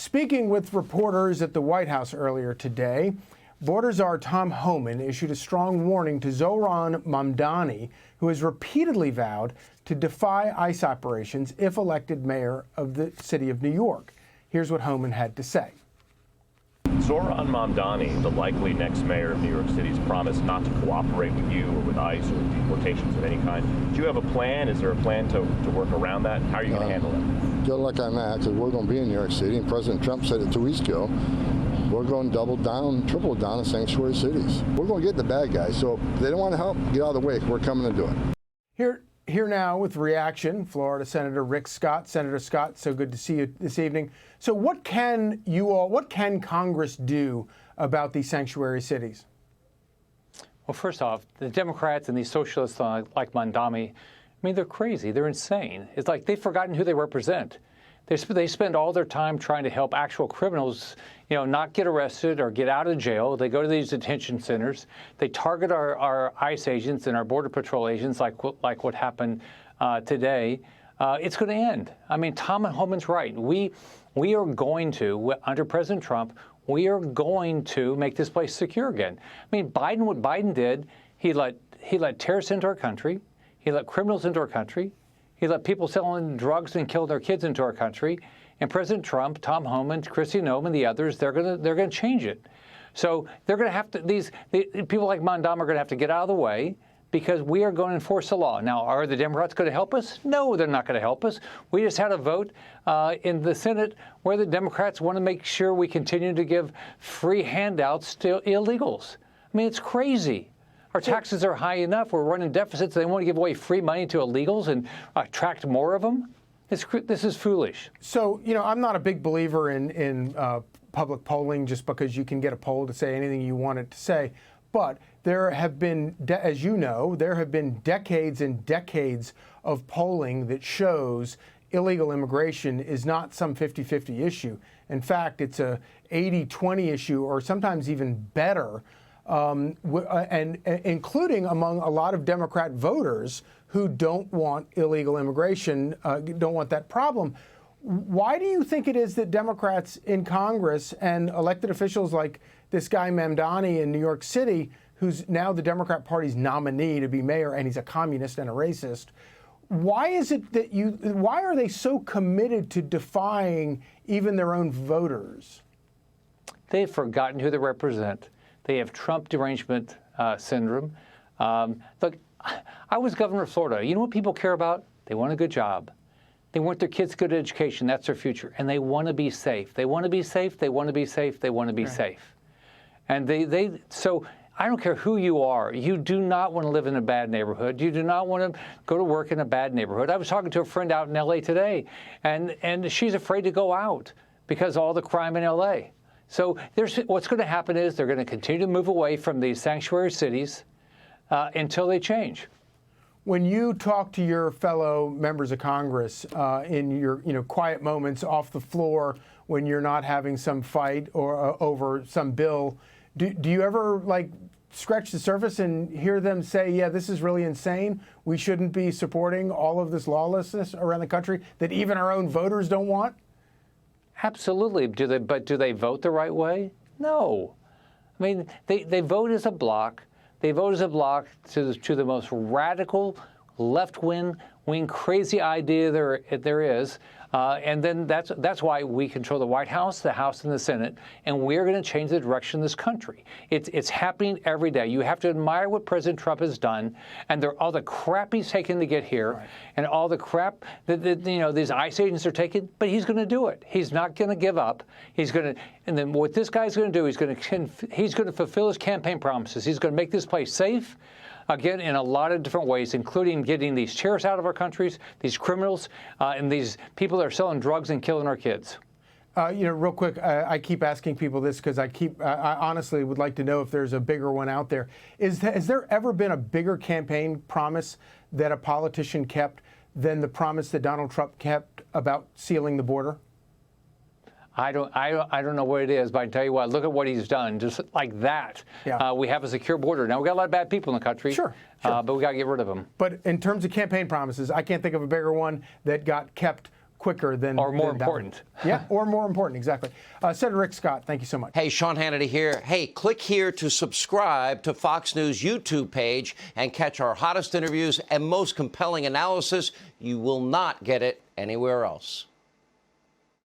Speaking with reporters at the White House earlier today, Border Czar Tom Homan issued a strong warning to Zohran Mamdani, who has repeatedly vowed to defy ICE operations if elected mayor of the city of New York. Here's what Homan had to say. Zohran Mamdani, the likely next mayor of New York City, has promised not to cooperate with you or with ICE or deportations of any kind. Do you have a plan? Is there a plan to work around that? How are you going to handle it? Good luck on that, because we're going to be in New York City, and President Trump said it 2 weeks ago. We're going to double down, triple down on sanctuary cities. We're going to get the bad guys. So if they don't want to help, get out of the way, because we're coming to do it. Here now with reaction, Florida Senator Rick Scott. Senator Scott, so good to see you this evening. So what can Congress do about these sanctuary cities? Well, first off, the Democrats and these socialists like Mamdani, I mean, they're crazy. They're insane. It's like they've forgotten who they represent. They spend all their time trying to help actual criminals, not get arrested or get out of jail. They go to these detention centers. They target our ICE agents and our Border Patrol agents, like what happened today. It's going to end. I mean, Tom Homan's right. We are going to, under President Trump, we are going to make this place secure again. I mean, what Biden did, he let terrorists into our country. He let criminals into our country. He let people selling drugs and kill their kids into our country. And President Trump, Tom Homan, Kristi Noem, and the others, they're gonna change it. So they're going to have to, people like Mamdani are going to have to get out of the way, because we are going to enforce the law. Now, are the Democrats going to help us? No, they're not going to help us. We just had a vote in the Senate where the Democrats want to make sure we continue to give free handouts to illegals. I mean, it's crazy. Our taxes are high enough. We're running deficits. They want to give away free money to illegals and attract more of them. This is foolish. So, I'm not a big believer in public polling just because you can get a poll to say anything you want it to say. But there have been, as you know, there have been decades and decades of polling that shows illegal immigration is not some 50-50 issue. In fact, it's a 80-20 issue, or sometimes even better. And including among a lot of Democrat voters who don't want illegal immigration, don't want that problem. Why do you think it is that Democrats in Congress and elected officials like this guy Mamdani in New York City, who's now the Democrat Party's nominee to be mayor, and he's a communist and a racist, why is it that why are they so committed to defying even their own voters? They've forgotten who they represent. They have Trump derangement syndrome. Look, I was governor of Florida. You know what people care about? They want a good job. They want their kids good education. That's their future. And they want to be safe. They want to be safe. They want to be safe. They want to be safe. And so I don't care who you are. You do not want to live in a bad neighborhood. You do not want to go to work in a bad neighborhood. I was talking to a friend out in L.A. today, and she's afraid to go out because of all the crime in L.A. So what's going to happen is they're going to continue to move away from these sanctuary cities until they change. When you talk to your fellow members of Congress in your quiet moments off the floor, when you're not having some fight or over some bill, do you ever scratch the surface and hear them say, yeah, this is really insane. We shouldn't be supporting all of this lawlessness around the country that even our own voters don't want? Absolutely. But do they vote the right way? No. I mean, they vote as a bloc. They vote as a bloc to the most radical, left-wing, crazy idea there is. And then that's why we control the White House, the House, and the Senate, and we're going to change the direction of this country. It's happening every day. You have to admire what President Trump has done, and all the crap he's taken to get here, and all the crap that these ICE agents are taking. But he's going to do it. He's not going to give up. And then what this guy's going to do, he's going to fulfill his campaign promises. He's going to make this place safe. Again, in a lot of different ways, including getting these terrorists out of our countries, these criminals, and these people that are selling drugs and killing our kids. Real quick, I keep asking people this because I honestly would like to know if there's a bigger one out there. Has there ever been a bigger campaign promise that a politician kept than the promise that Donald Trump kept about sealing the border? I don't know what it is, but I can tell you what, look at what he's done, just like that. Yeah. We have a secure border. Now, we got a lot of bad people in the country. Sure. But we got to get rid of them. But in terms of campaign promises, I can't think of a bigger one that got kept quicker than Or more than that one. important. Yeah, or more important, exactly. Senator Rick Scott, thank you so much. Hey, Sean Hannity here. Hey, click here to subscribe to Fox News YouTube page and catch our hottest interviews and most compelling analysis. You will not get it anywhere else.